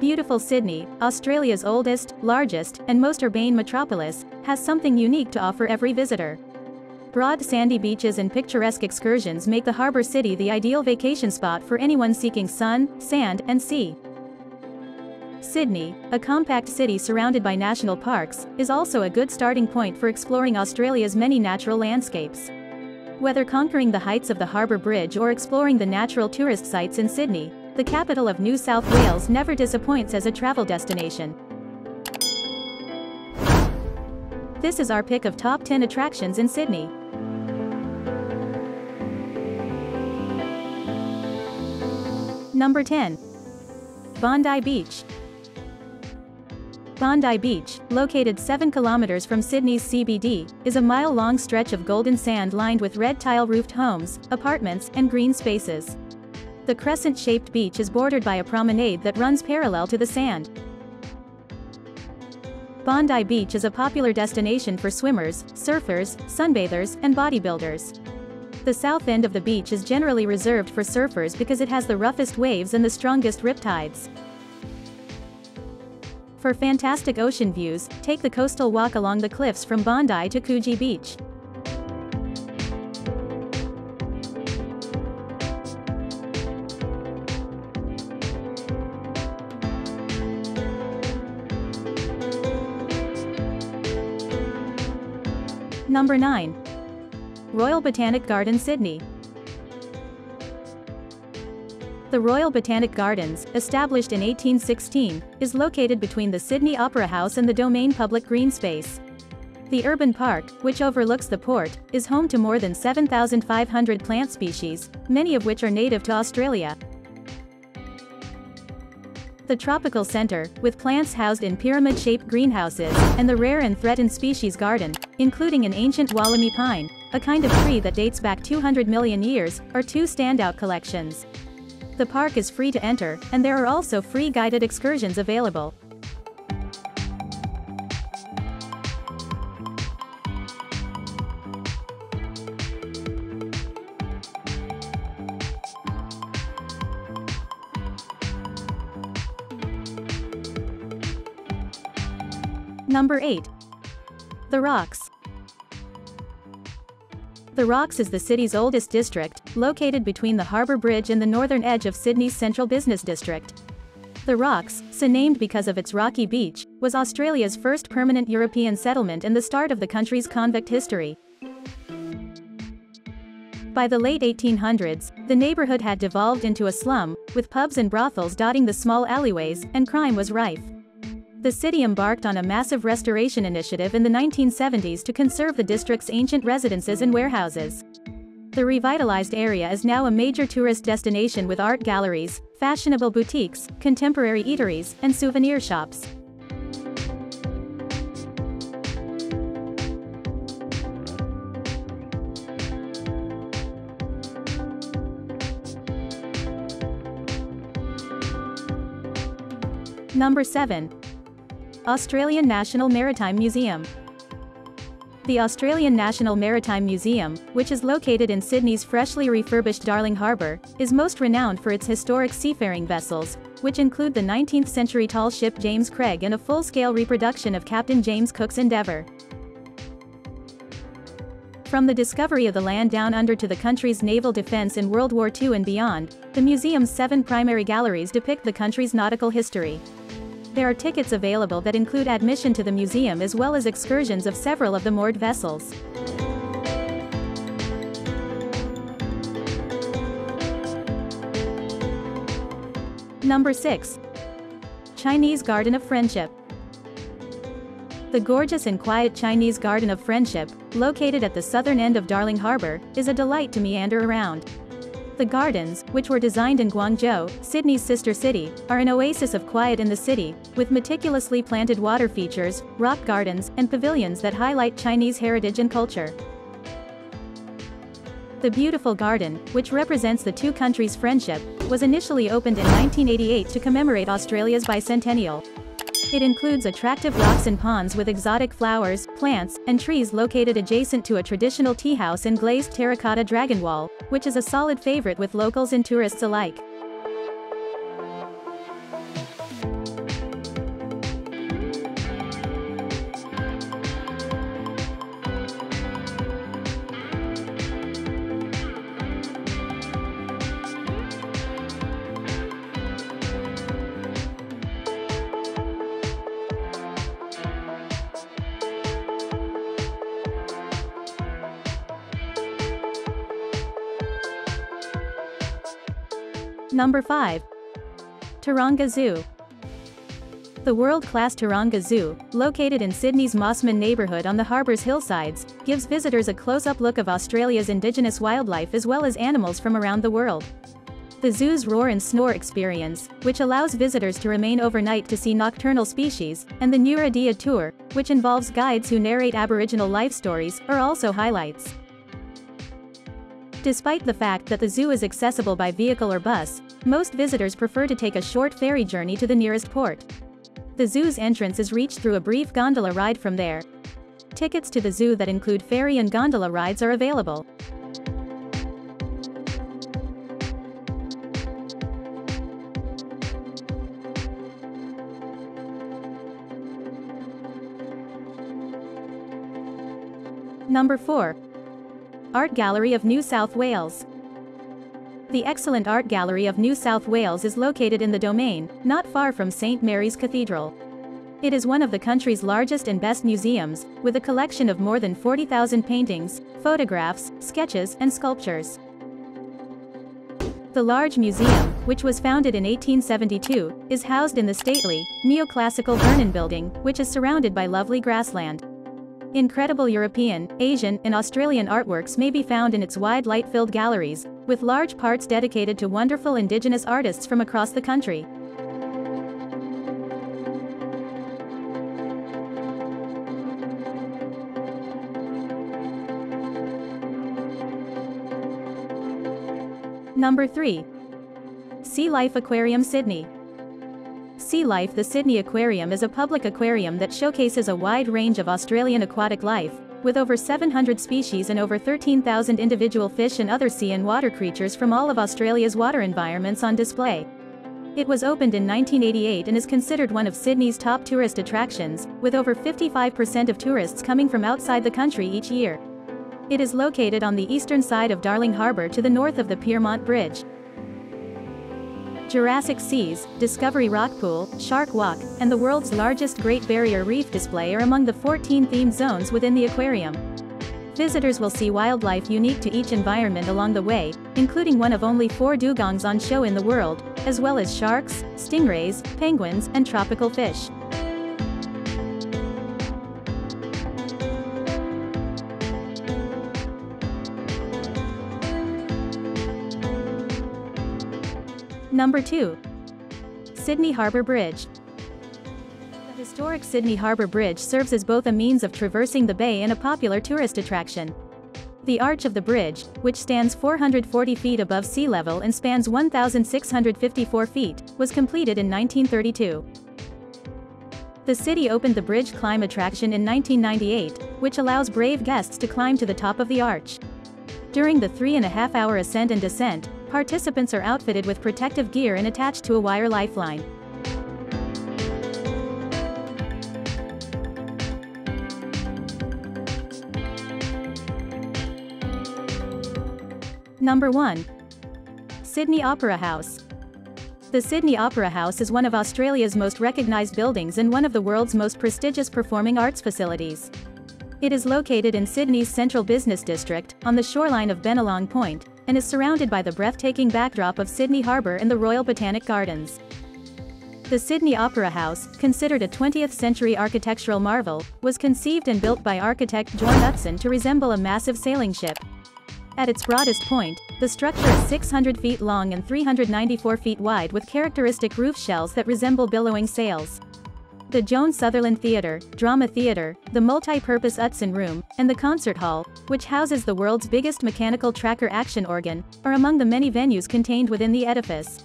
beautiful Sydney, Australia's oldest, largest, and most urbane metropolis, has something unique to offer every visitor. Broad sandy beaches and picturesque excursions make the Harbour City the ideal vacation spot for anyone seeking sun, sand, and sea. Sydney, a compact city surrounded by national parks, is also a good starting point for exploring Australia's many natural landscapes. Whether conquering the heights of the Harbour Bridge or exploring the natural tourist sites in Sydney, the capital of New South Wales never disappoints as a travel destination. This is our pick of top 10 attractions in Sydney. Number 10. Bondi Beach. Bondi Beach, located 7 kilometers from Sydney's CBD, is a mile-long stretch of golden sand lined with red tile-roofed homes, apartments, and green spaces. The crescent-shaped beach is bordered by a promenade that runs parallel to the sand. Bondi Beach is a popular destination for swimmers, surfers, sunbathers, and bodybuilders. The south end of the beach is generally reserved for surfers because it has the roughest waves and the strongest riptides. For fantastic ocean views, take the coastal walk along the cliffs from Bondi to Coogee Beach. Number 9. Royal Botanic Garden, Sydney. The Royal Botanic Gardens, established in 1816, is located between the Sydney Opera House and the Domain Public Green Space. The urban park, which overlooks the port, is home to more than 7,500 plant species, many of which are native to Australia. The Tropical Centre, with plants housed in pyramid-shaped greenhouses, and the Rare and Threatened Species Garden, including an ancient Wollemi pine, a kind of tree that dates back 200 million years, are two standout collections. The park is free to enter, and there are also free guided excursions available. Number 8. The Rocks. The Rocks is the city's oldest district, located between the Harbour Bridge and the northern edge of Sydney's central business district. The Rocks, so named because of its rocky beach, was Australia's first permanent European settlement and the start of the country's convict history. By the late 1800s, the neighbourhood had devolved into a slum, with pubs and brothels dotting the small alleyways, and crime was rife. The city embarked on a massive restoration initiative in the 1970s to conserve the district's ancient residences and warehouses. The revitalized area is now a major tourist destination with art galleries, fashionable boutiques, contemporary eateries, and souvenir shops. Number 7. Australian National Maritime Museum. The Australian National Maritime Museum, which is located in Sydney's freshly refurbished Darling Harbour, is most renowned for its historic seafaring vessels, which include the 19th-century tall ship James Craig and a full-scale reproduction of Captain James Cook's Endeavour. From the discovery of the land down under to the country's naval defence in World War II and beyond, the museum's 7 primary galleries depict the country's nautical history. There are tickets available that include admission to the museum as well as excursions of several of the moored vessels. Number 6. Chinese Garden of Friendship. The gorgeous and quiet Chinese Garden of Friendship, located at the southern end of Darling Harbour, is a delight to meander around. The gardens, which were designed in Guangzhou, Sydney's sister city, are an oasis of quiet in the city, with meticulously planted water features, rock gardens, and pavilions that highlight Chinese heritage and culture. The beautiful garden, which represents the two countries' friendship, was initially opened in 1988 to commemorate Australia's bicentennial. It includes attractive rocks and ponds with exotic flowers, plants, and trees located adjacent to a traditional tea house and glazed terracotta dragon wall, which is a solid favorite with locals and tourists alike. Number 5. Taronga Zoo. The world-class Taronga Zoo, located in Sydney's Mossman neighbourhood on the harbour's hillsides, gives visitors a close-up look of Australia's indigenous wildlife as well as animals from around the world. The zoo's roar and snore experience, which allows visitors to remain overnight to see nocturnal species, and the Nura Dia tour, which involves guides who narrate Aboriginal life stories, are also highlights. Despite the fact that the zoo is accessible by vehicle or bus, most visitors prefer to take a short ferry journey to the nearest port. The zoo's entrance is reached through a brief gondola ride from there. Tickets to the zoo that include ferry and gondola rides are available. Number 4. Art Gallery of New South Wales. The excellent Art Gallery of New South Wales is located in the Domain, not far from St. Mary's Cathedral. It is one of the country's largest and best museums, with a collection of more than 40,000 paintings, photographs, sketches, and sculptures. The large museum, which was founded in 1872, is housed in the stately, neoclassical Vernon building, which is surrounded by lovely grassland. Incredible European, Asian, and Australian artworks may be found in its wide light-filled galleries, with large parts dedicated to wonderful Indigenous artists from across the country. Number 3. SeaLife Aquarium Sydney. SeaLife The Sydney Aquarium is a public aquarium that showcases a wide range of Australian aquatic life, with over 700 species and over 13,000 individual fish and other sea and water creatures from all of Australia's water environments on display. It was opened in 1988 and is considered one of Sydney's top tourist attractions, with over 55% of tourists coming from outside the country each year. It is located on the eastern side of Darling Harbour to the north of the Piermont Bridge. Jurassic Seas, Discovery Rock Pool, Shark Walk, and the world's largest Great Barrier Reef display are among the 14 themed zones within the aquarium. Visitors will see wildlife unique to each environment along the way, including one of only 4 dugongs on show in the world, as well as sharks, stingrays, penguins, and tropical fish. Number 2. Sydney Harbour Bridge. The historic Sydney Harbour Bridge serves as both a means of traversing the bay and a popular tourist attraction. The arch of the bridge, which stands 440 feet above sea level and spans 1,654 feet, was completed in 1932. The city opened the bridge climb attraction in 1998, which allows brave guests to climb to the top of the arch. During the 3.5-hour ascent and descent, participants are outfitted with protective gear and attached to a wire lifeline. Number 1. Sydney Opera House. The Sydney Opera House is one of Australia's most recognised buildings and one of the world's most prestigious performing arts facilities. It is located in Sydney's central business district, on the shoreline of Bennelong Point, and is surrounded by the breathtaking backdrop of Sydney Harbour and the Royal Botanic Gardens. The Sydney Opera House, considered a 20th-century architectural marvel, was conceived and built by architect John Utzon to resemble a massive sailing ship. At its broadest point, the structure is 600 feet long and 394 feet wide with characteristic roof shells that resemble billowing sails. The Joan Sutherland Theatre, Drama Theatre, the multi-purpose Utzon Room, and the Concert Hall, which houses the world's biggest mechanical tracker action organ, are among the many venues contained within the edifice.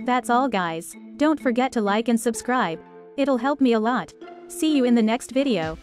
That's all guys. Don't forget to like and subscribe. It'll help me a lot. See you in the next video.